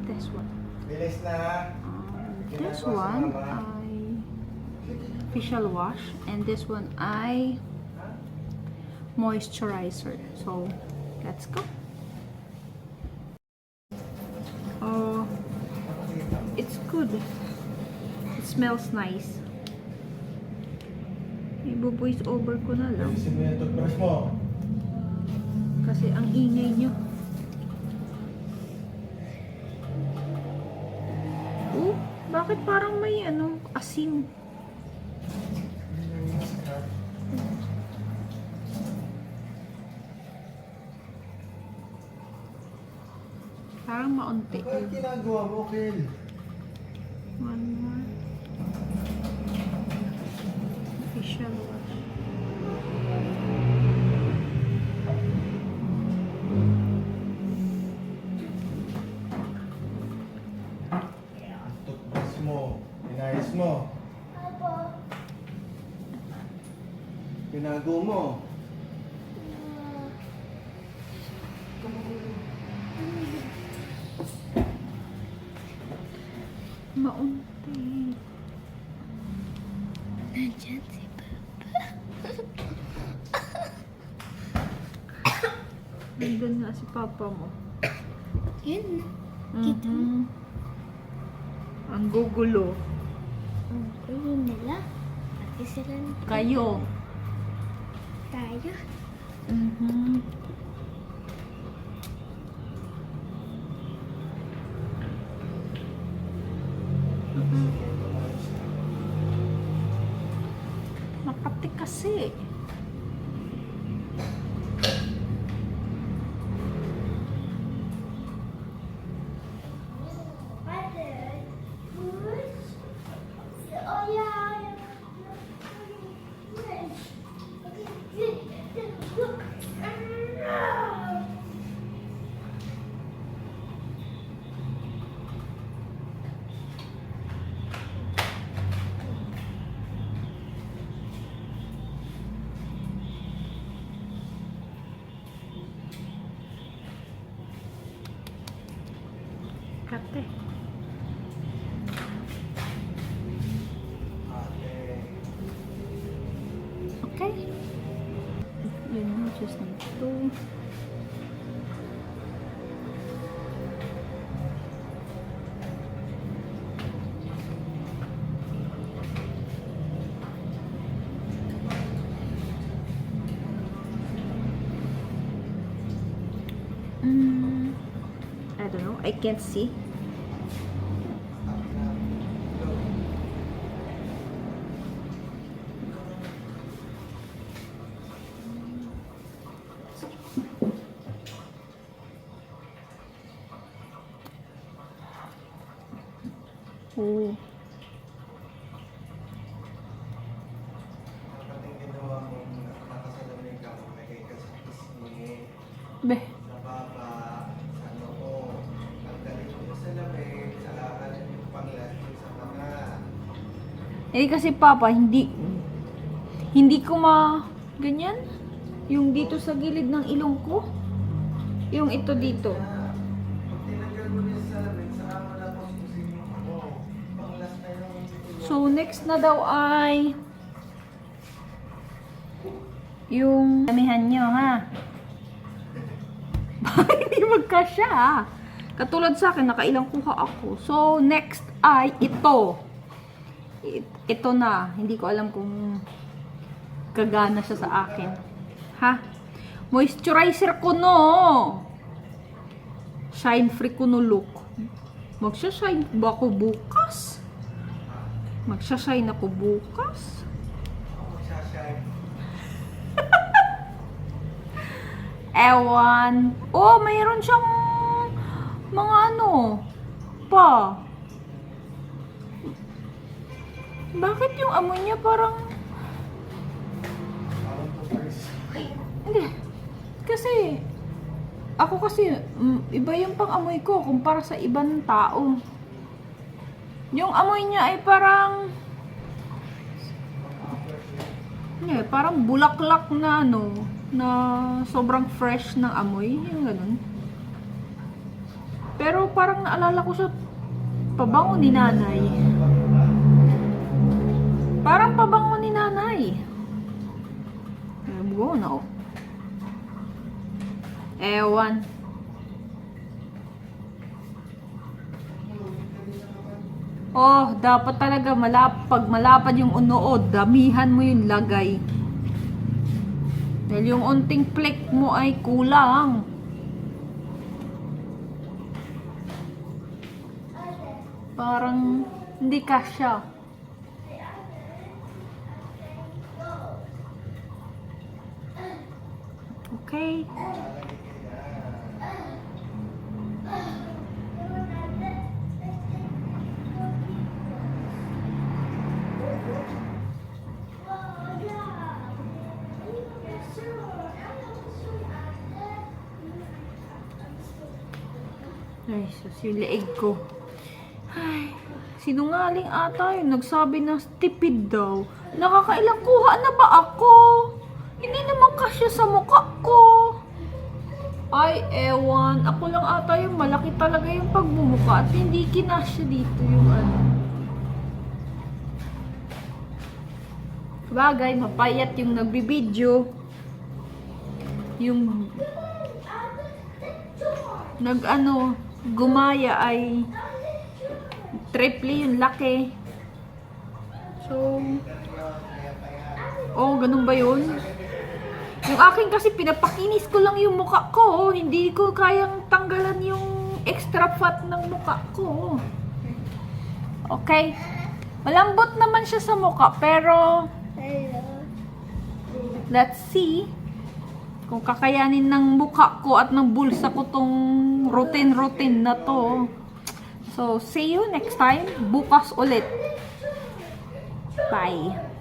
this one. Bilis na. This one ay facial wash and this one ay moisturizer. So, let's go. Oh, it's good. It smells nice. Ibu-voice over ko na lang. Bilisin mo yung toothbrush mo. Kasi ang ingay nyo. Oh, bakit parang may asin? Parang maunti. Bakit ginagawa mo, Kel? One more. Facial wash. Toothbrush mo. Inayos mo. Pinago mo. Maunti. Nandyan si Papa. Nandun nga si Papa mo. Yun. Kita mo. Mhm. Ang gugulo. Ang gulo nila. Pati sila Kayo. tayo. Mhm. Makati kasi. Kate. Ate. Okay. Yun na, just na ito. I don't know. I can't see. Oh. Dapat ginawa mo nakasalamin ka mo kay kasakismi Beh. sa baba, sa noo. Tanggalin mo sa lamig, sa akin yung panglasting sa mga. Eh kasi Papa, hindi ko ganyan. Yung dito sa gilid ng ilong ko. Yung ito dito. Pag tinanggal mo niya sa lamig, saka mo na kuskusin mo ako. Panglas na yung So next na daw ay yung damihan nyo, ha? Hindi magkasya, ha? Katulad sa akin, nakailang kuha ako. So next ay ito. Ito na. Hindi ko alam kung gagana siya sa akin. Ha? Moisturizer ko, no? Shine free ko no look. Magsha-shine ba ako bukas? Magsha-shine ako bukas? magsashine. Ewan. Oh, mayroon siyang mga pa. Bakit yung amoy niya parang... Parang toothbrush. Hindi. Kasi, ako kasi, iba yung pang-amoy ko kumpara sa ibang tao. Yung amoy niya ay parang... parang bulaklak na na sobrang fresh ng amoy. Yung ganun. Pero parang naalala ko sa pabango ni nanay. Parang pabango ni nanay. Go na oh. Ewan. Oh, dapat talaga pag malapad yung unood, damihan mo yung lagay. Dahil yung unting flake mo ay kulang. Parang hindi kasya. Okay. Ay, sus, yung leeg ko. Ay, sinungaling ata yun. Nagsabi na stupid daw. Nakakailang kuha na ba ako? Hindi naman kasya sa mukha ko. Ay, ewan. Ako lang ata yung malaki talaga yung pagmumukha at hindi kinasya dito yung ano. Bagay, mapayat yung nagbibideo. Yung gumaya ay triple yung laki. So, oh, ganun ba yun? Yung akin kasi pinapakinis ko lang yung mukha ko. Hindi ko kayang tanggalan yung extra fat ng mukha ko. Okay. Malambot naman siya sa mukha, pero let's see kung kakayanin ng mukha ko at ng bulsa ko tong routine na to. So, see you next time. Bukas ulit. Bye.